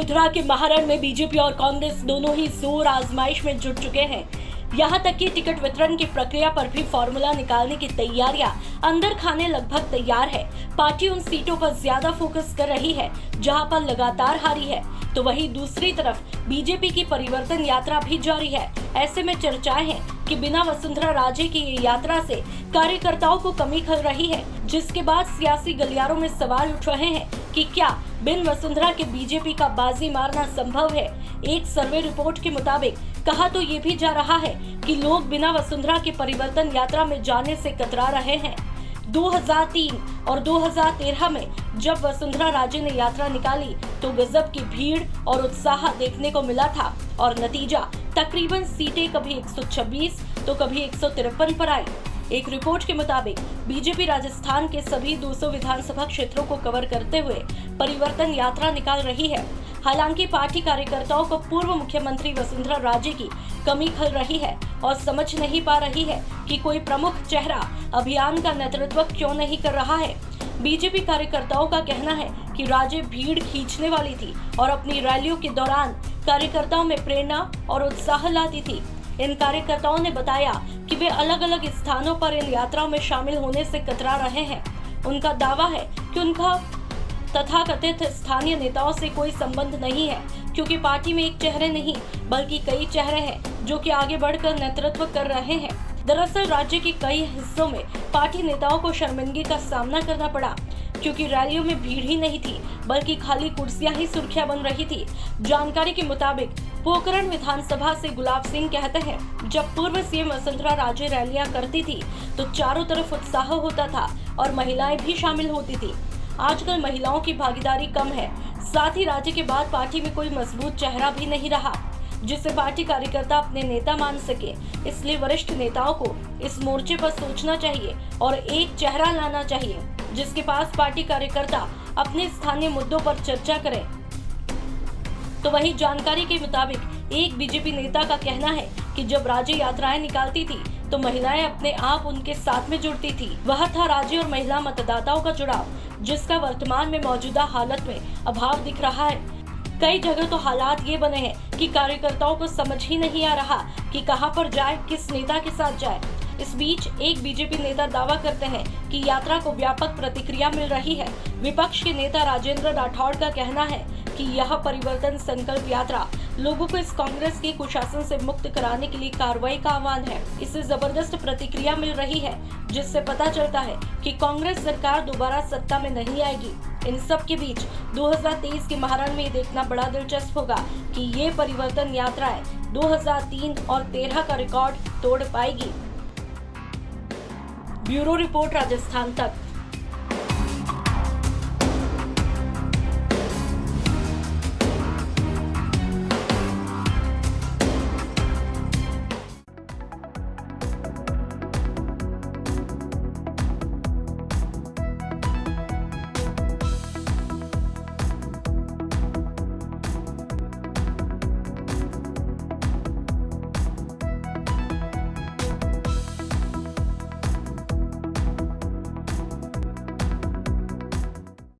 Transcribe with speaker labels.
Speaker 1: वसुंधरा के महारण में बीजेपी और कांग्रेस दोनों ही जोर आजमाइश में जुट चुके हैं। यहाँ तक कि टिकट वितरण की प्रक्रिया पर भी फॉर्मूला निकालने की तैयारियां अंदर खाने लगभग तैयार है। पार्टी उन सीटों पर ज्यादा फोकस कर रही है जहां पर लगातार हारी है, तो वहीं दूसरी तरफ बीजेपी की परिवर्तन यात्रा भी जारी है। ऐसे में चर्चाएं हैं कि बिना वसुंधरा राजे की ये यात्रा से कार्यकर्ताओं को कमी खल रही है, जिसके बाद सियासी गलियारों में सवाल उठ रहे हैं कि क्या बिन वसुंधरा के बीजेपी का बाजी मारना संभव है। एक सर्वे रिपोर्ट के मुताबिक कहा तो ये भी जा रहा है कि लोग बिना वसुंधरा के परिवर्तन यात्रा में जाने से कतरा रहे हैं। 2003 और 2013 में जब वसुंधरा राजे ने यात्रा निकाली तो गजब की भीड़ और उत्साह देखने को मिला था और नतीजा तकरीबन सीटें कभी 126 तो कभी 153 पर आई। एक रिपोर्ट के मुताबिक बीजेपी राजस्थान के सभी 200 विधानसभा क्षेत्रों को कवर करते हुए परिवर्तन यात्रा निकाल रही है। हालांकि पार्टी कार्यकर्ताओं को पूर्व मुख्यमंत्री वसुंधरा राजे की कमी खल रही है और समझ नहीं पा रही है कि कोई प्रमुख चेहरा अभियान का नेतृत्व क्यों नहीं कर रहा है। बीजेपी कार्यकर्ताओं का कहना है कि राजे भीड़ खींचने वाली थी और अपनी रैलियों के दौरान कार्यकर्ताओं में प्रेरणा और उत्साह लाती थी। इन कार्यकर्ताओं ने बताया कि वे अलग अलग स्थानों पर इन यात्राओं में शामिल होने से कतरा रहे हैं। उनका दावा है कि उनका तथाकथित स्थानीय नेताओं से कोई संबंध नहीं है, क्योंकि पार्टी में एक चेहरे नहीं बल्कि कई चेहरे हैं जो कि आगे बढ़कर नेतृत्व कर रहे हैं। दरअसल राज्य के कई हिस्सों में पार्टी नेताओं को शर्मिंदगी का सामना करना पड़ा, क्योंकि रैलियों में भीड़ ही नहीं थी बल्कि खाली कुर्सियां ही सुर्खियां बन रही थी। जानकारी के मुताबिक पोखरण विधानसभा से गुलाब सिंह कहते हैं, जब पूर्व सीएम वसुंधरा राजे रैलियां करती थी तो चारों तरफ उत्साह होता था और महिलाएं भी शामिल होती थी। आजकल महिलाओं की भागीदारी कम है, साथ ही राज्य के बाद पार्टी में कोई मजबूत चेहरा भी नहीं रहा जिसे पार्टी कार्यकर्ता अपने नेता मान सके। इसलिए वरिष्ठ नेताओं को इस मोर्चे पर सोचना चाहिए और एक चेहरा लाना चाहिए जिसके पास पार्टी कार्यकर्ता अपने स्थानीय मुद्दों पर चर्चा करें। तो वहीं जानकारी के मुताबिक एक बीजेपी नेता का कहना है कि जब राजे यात्राएं निकालती थी तो महिलाएं अपने आप उनके साथ में जुड़ती थी। वह था राज्य और महिला मतदाताओं का जुड़ाव, जिसका वर्तमान में मौजूदा हालत में अभाव दिख रहा है। कई जगह तो हालात ये बने हैं कि कार्यकर्ताओं को समझ ही नहीं आ रहा कि कहां पर जाए, किस नेता के साथ जाए। इस बीच एक बीजेपी नेता दावा करते हैं कि यात्रा को व्यापक प्रतिक्रिया मिल रही है। विपक्ष के नेता राजेंद्र राठौड़ का कहना है कि यह परिवर्तन संकल्प यात्रा लोगों को इस कांग्रेस के कुशासन से मुक्त कराने के लिए कार्रवाई का आह्वान है। इससे जबरदस्त प्रतिक्रिया मिल रही है, जिससे पता चलता है कि कांग्रेस सरकार दोबारा सत्ता में नहीं आएगी। इन सब के बीच 2023 के महारण में देखना बड़ा दिलचस्प होगा कि ये परिवर्तन यात्राएं 2003 और 13 का रिकॉर्ड तोड़ पाएगी। ब्यूरो रिपोर्ट, राजस्थान तक।